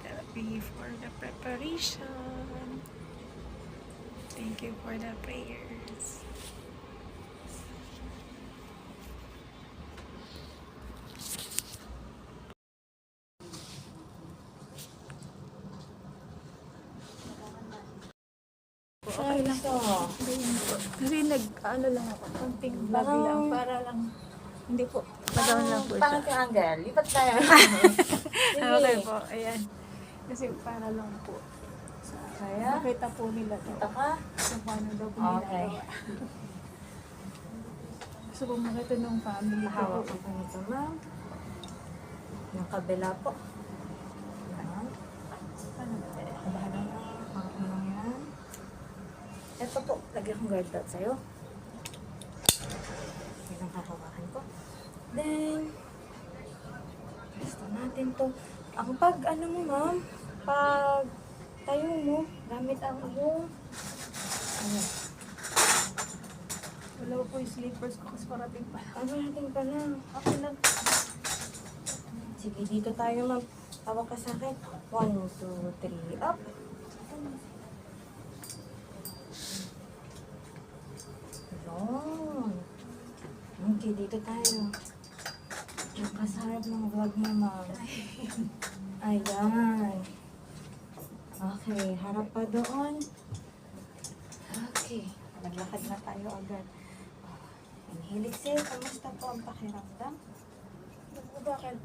therapy for the preparation. Thank you for the prayers. Okay lang po. Kasi ano lang ako, konting vlog lang para lang, hindi po, Pagawin lang po siya. Pangit yung angle. Lipat tayo. Okay po, ayan. Kasi para lang po. Kaya? Makita po nila to. Ito ka? Kung paano daw po Okay. ginagawa. Gusto ko makita ng family ko. Hawak ko nito, ma'am. Yung kabila po. Yan. Kabahan na. Hawak mo yan. Ito po. Lagyan kong guard dot sa'yo. Yan ang hahawakan ko. Then, gusto natin to. Ang pag, ano mo, ma'am, pag tayo mo, gamit ang iyong, ano, Wala po yung slippers ko kasi parating pa. ano natin pa lang. Okay lang. Sige, dito tayo, ma'am. Hawak ka sa akin. 1, 2, 3, up. Yun. Okay, dito tayo. Yung kasarap ng vlog mo, ma'am. Ayan. Okay, harap pa doon. Okay, naglakad na tayo agad. Inhale, exhale. Kamusta po ang pakiramdam? Bakit?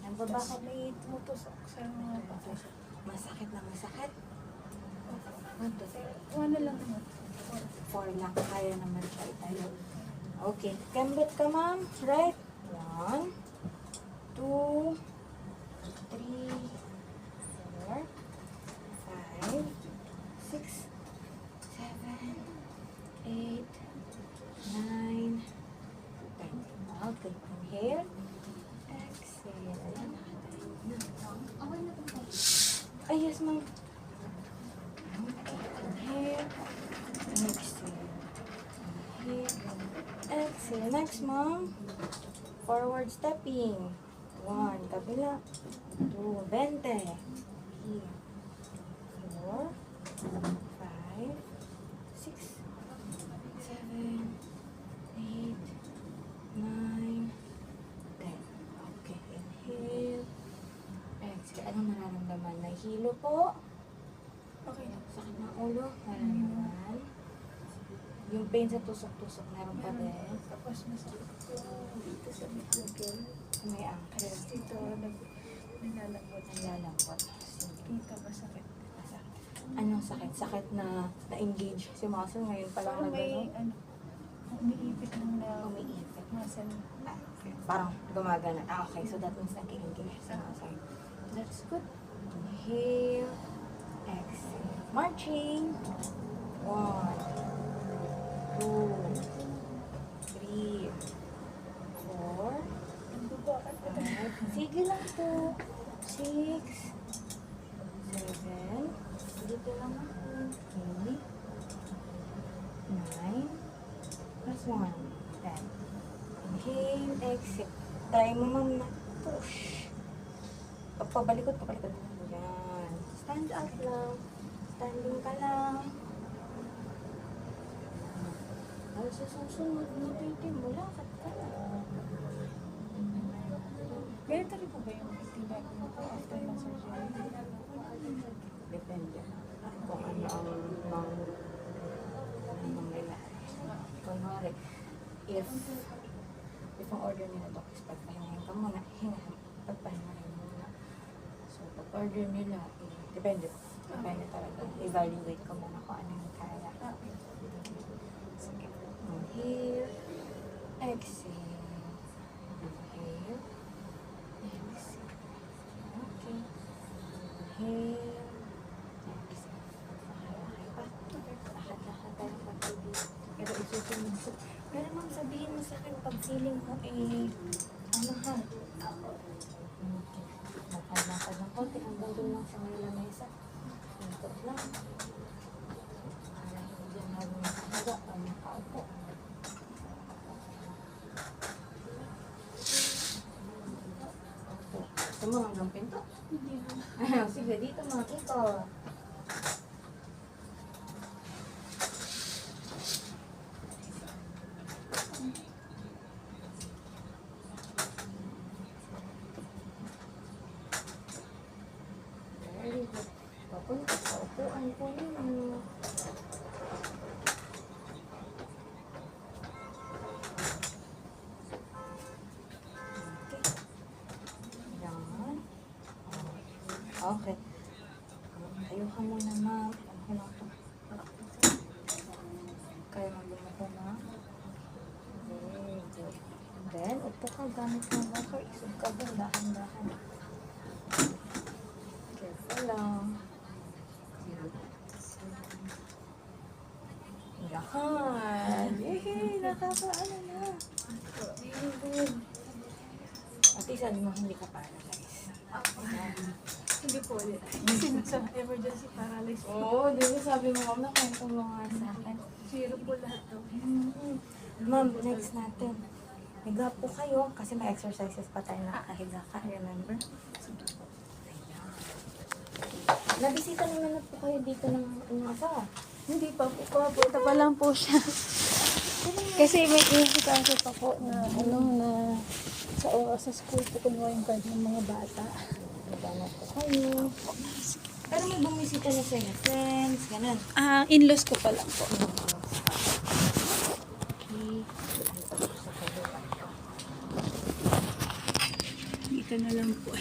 Ang baba Bakit may tumutusok sa mga bata? masakit na masakit. Ano lang naman. 4 lang. Kaya naman siya tayo. Okay. Kembot ka, ma'am. Right? 1, 2, 3, 4, 5, 6, 7, 8, 9, 10. Okay. Inhale. Exhale. Ayan. Ay, yes, ma'am. Okay. Inhale. Exhale. Inhale. Exhale. Next, ma'am. Forward stepping. 1. Kabila. 2. Bente. Here. 4. 5. 6. 7. 8. 9. 10. Okay. Inhale. Exhale. Anong nararamdaman? Nahilo po. Okay lang. Sakit ng ulo. Wala naman. Yung pain sa tusok-tusok, meron pa din. Tapos masakit ko dito sa middle. May angkel. Dito, nilalambot. Nilalambot. Sige. Dito masakit. Masakit. Anong sakit? Sakit na na-engage si muscle ngayon pa lang Parang na may, gano'n? umiipit ng Umiipit. muscle. Ah, okay. Parang gumagana. Ah, okay. So that means nag-engage sa muscle. That's good. Inhale. Exhale. Marching. 1, 2, 3, 4, Ang baba ka. 5. Sige lang po. 6, 7. Dito lang ako. 8, 9, plus 1, 10. Inhale, exhale. Try mo, ma'am, na push. Pabalikot. Yan. Stand up lang. Standing ka lang. Ay, sa susunod na baby mo, lakad ka lang. Ganito rin po ba yung itibay mo po after ng surgery? Depende. Kung ano ang nila. Kunwari, if ang order nila doc is pagpahingahin ka muna, pagpahingahin muna. So, pag-order nila, depende. Depende talaga. Evaluate ko muna kung ano yung kaya. Sige. Inhale. Exhale. Inhale. Exhale. Okay. Inhale. Exhale. Okay pa. Lakad-lakad tayo pag-ibig. Pero isusunod ko. Pero ma'am, sabihin mo sa akin pag feeling mo ano ha? Okay. Lakad-lakad ng konti. Hanggang doon lang sa may lamesa. Ikot lang. Para hindi namin nakahiga o nakaupo. Okay. Gusto mo hanggang pinto? Hindi na. Sige, dito makikita. Very good. Papunta sa upuan po ninyo. Yan. Okay. Tayo ka muna, ma'am. Ano lang ito? Kaya maglumuko, ma'am. Very good. Then, upo ka gamit ng water. Isog ka ba? Dahan-dahan. Careful lang. Yahan! Yehey! Nakakaano na. Very good. At isa, hindi ka paralyzed. Hindi po ulit. Kasi nasa emergency paralysis. Oo, di ba sabi mo, ma'am, nakwento mo nga sa akin. Zero po lahat daw. Ma'am, next natin. Higa po kayo kasi may exercises pa tayo na nakahiga ka, remember? Ayan. Nabisita naman na po kayo dito ng inyong asawa. Hindi pa po. Papunta pa lang po siya. Kasi may inasikaso pa po na na sa oras sa school po kunuha yung card ng mga bata. Higa na po kayo. Pero may bumisita na sa inyo, friends, ganun. In-laws ko pa lang po. Okay. Dito na lang po.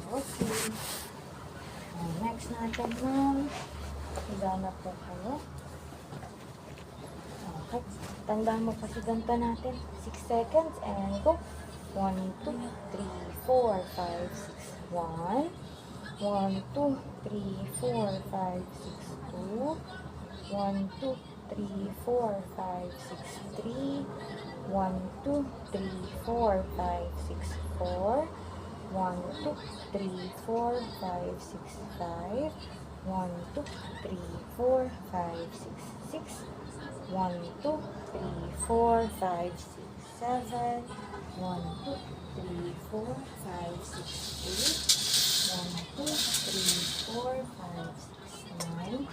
Okay. Next natin, ma'am. Higa na po kayo. Okay. Tandaan mo kasi ganito natin. 6 seconds and go. 1, 2, 3, 4, 5, 6, 1. 1, 2, 3, 4, 5, 6, 2. 1, 2, 3, 4, 5, 6, 3. 1, 2, 3, 4, 5, 6, 4. 1, 2, 3, 4, 5, 6, 5. 1, 2, 3, 4, 5, 6, 6. 1, 2, 3, 4, 5, 6, 7. 1, 2, 3, 4, 5, 6, 8. 1, 2, 3, 4, 5, 6, 9.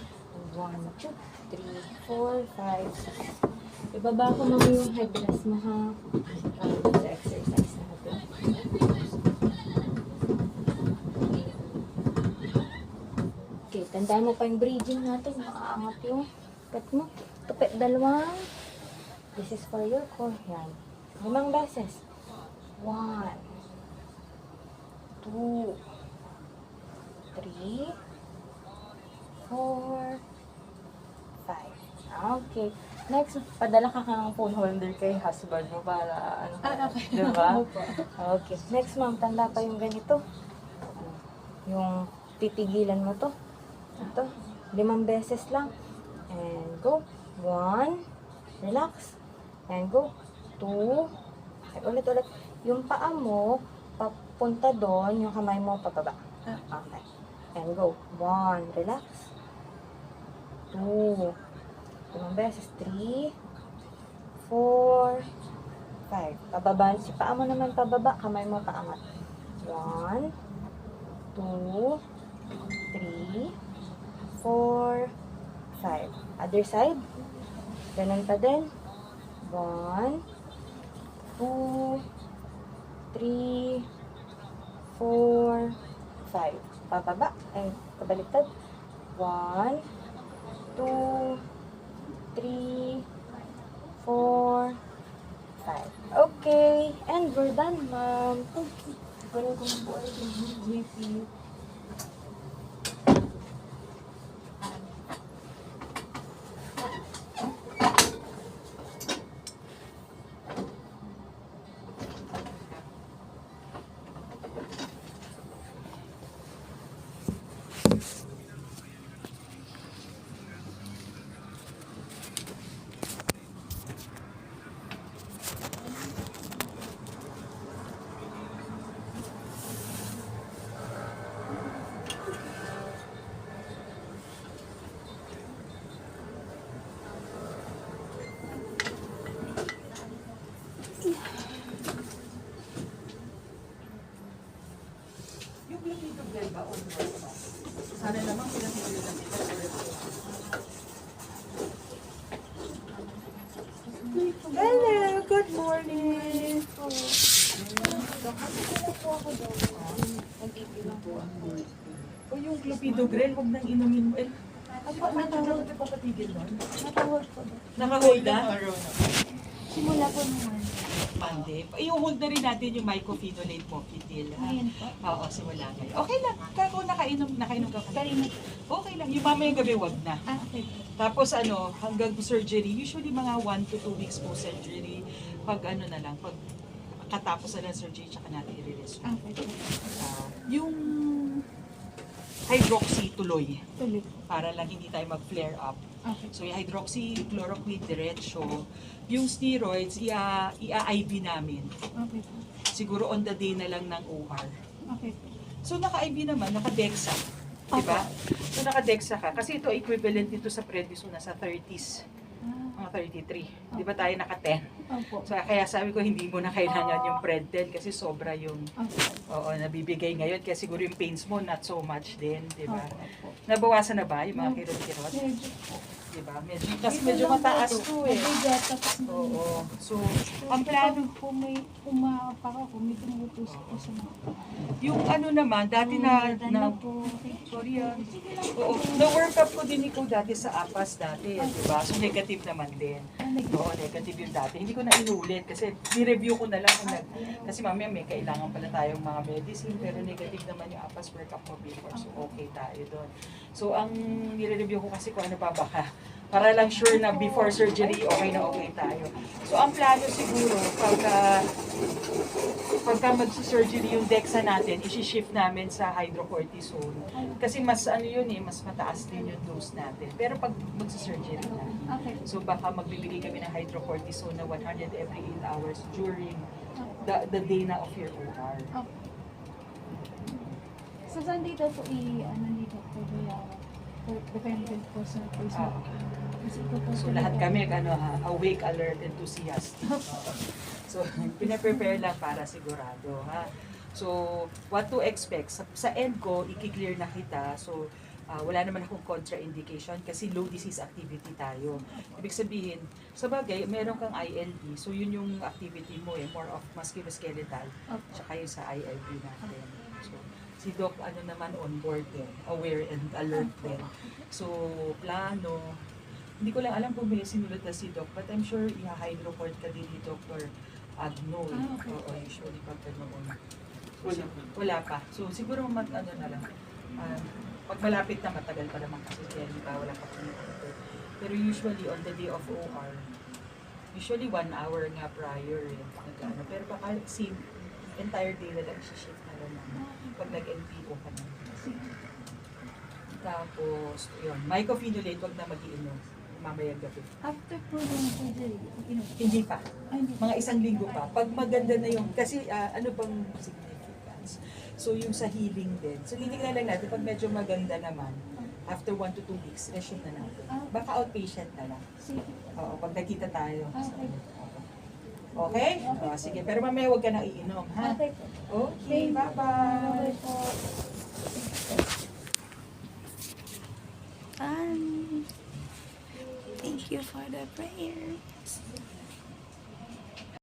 1, 2, 3, 4, 5, 6. Ibaba ko mami yung headrest mo ha. Sa exercise natin. Okay, tandaan mo pa yung breathing natin. Makaangat yung pet mo. Tupit dalawang. This is for your core. Yan. 5 beses. 1, 2, 3, 4, 5. Okay. Next, padala ka kang phone holder kay husband mo para ano. Okay. Diba? Okay. Next, ma'am, tanda pa yung ganito. Yung titigilan mo to. Ito. 5 beses lang. And go. 1. Relax. And go. 2. Okay, ulit-ulit. Yung paa mo, papunta doon. Yung kamay mo, pababa. Okay. And go. 1. Relax. 2. 5 beses. 3. 4. 5. Pababa. Si paa mo naman pababa. Kamay mo paangat. 1. 2. 3. 4. 5. Other side. Ganun pa din. 1. 2. 3. 4. 5. Pababa. Ay, pabaliktad. 1. 2. 3. 4. 5. Okay. And we're done, ma'am. Okay. Ganun ko na po ulit yung GP. morning po. O yung clopidogrel, huwag nang inumin mo. Ako, natawag. Papatigil nun? Natawag po. Naka-hold na? Simula po naman. Monday. I-hold na rin natin yung mycophenolate mofetil. Ngayon po. Oo, simula ngayon. Okay lang. Kaya kung nakainom ka Kanina. okay lang. Yung mamayang gabi, wag na. Okay po. Tapos hanggang surgery, usually mga 1 to 2 weeks post-surgery, pag na lang, pag katapos na lang surgery, tsaka natin i-release. Okay po. Yung hydroxy tuloy, Tuloy po. para lang hindi tayo mag-flare up. Okay. So yung hydroxychloroquine diretso, yung steroids, i-IV namin. Okay po. Siguro on the day na lang ng OR. Okay po. So naka-IV naman, naka-DEXA. Diba? So naka-DEXA ka. Kasi ito equivalent dito sa prednisone sa 30s. Mga 33. Di ba tayo naka-10? Opo. So kaya sabi ko hindi mo na kailangan yung Pred-10 kasi sobra yung Opo. nabibigay ngayon. Kaya siguro yung pains mo not so much din. Di ba? Opo. Nabawasan na ba yung mga kirot-kirot? Medyo po. Diba? Kasi medyo mataas to eh. Mabigat, tapos Oo. So, ang plano plano, po may umapa ako, may tumutusok po sa mga. yung naman, dati po. sorry oo, na-work up ko din ikaw dati sa APAS dati, diba? So, negative naman din. Oo, negative yung dati. Hindi ko na inulit kasi ni-review ko na lang kasi mamaya may kailangan pala tayong mga medicine pero negative naman yung APAS work up mo before. So, okay tayo doon. So, ang nire-review ko kasi kung ano pa baka para lang sure na before surgery, okay na okay tayo. So, ang plano siguro, pagka mag-surgery yung DEXA natin, isi-shift namin sa hydrocortisone. Kasi mas mas mataas din yung dose natin. Pero pag mag-surgery na, Okay. so baka magbibigay kami ng hydrocortisone na 100 every 8 hours during the day na of your OR. So, saan dito po dito po bayaran? Dependent po sa patient. Kasi po po So lahat kami awake, alert, enthusiastic. So pina-prepare lang para sigurado ha. So what to expect sa end ko i-clear na kita. So wala naman akong contraindication kasi low disease activity tayo. Ibig sabihin, sa bagay, meron kang ILD, so yun yung activity mo more of musculoskeletal, tsaka yung sa ILD natin. So, si Doc naman on board din, aware and alert din. So, plano, hindi ko lang alam kung may sinulat na si Doc, but I'm sure i-hydrocord ka din ni Dr. Agno. Okay. Oo, usually pag ganoon. Wala pa. So, siguro na lang. Pag malapit na, matagal pa naman kasi kaya hindi pa wala pa computer. Pero usually on the day of OR, usually 1 hour nga prior pero baka entire day na lang shift na lang pag nag-NPO ka na. Tapos, yun, mycophenolate, wag na mag-iinom mamayang gabi. After po yung surgery, Hindi pa. Ay, hindi. Mga 1 linggo pa. Pag maganda na yung, kasi ano bang significance? So yung sa healing din. So titignan lang natin, pag medyo maganda naman, after 1 to 2 weeks, resume na natin. Baka outpatient na lang. Sige. Oo, pag nakita tayo. Okay. Okay? O, sige, pero mamaya huwag ka na iinom, ha? Okay po. Okay, bye-bye. Bye po. Thank you for the prayers.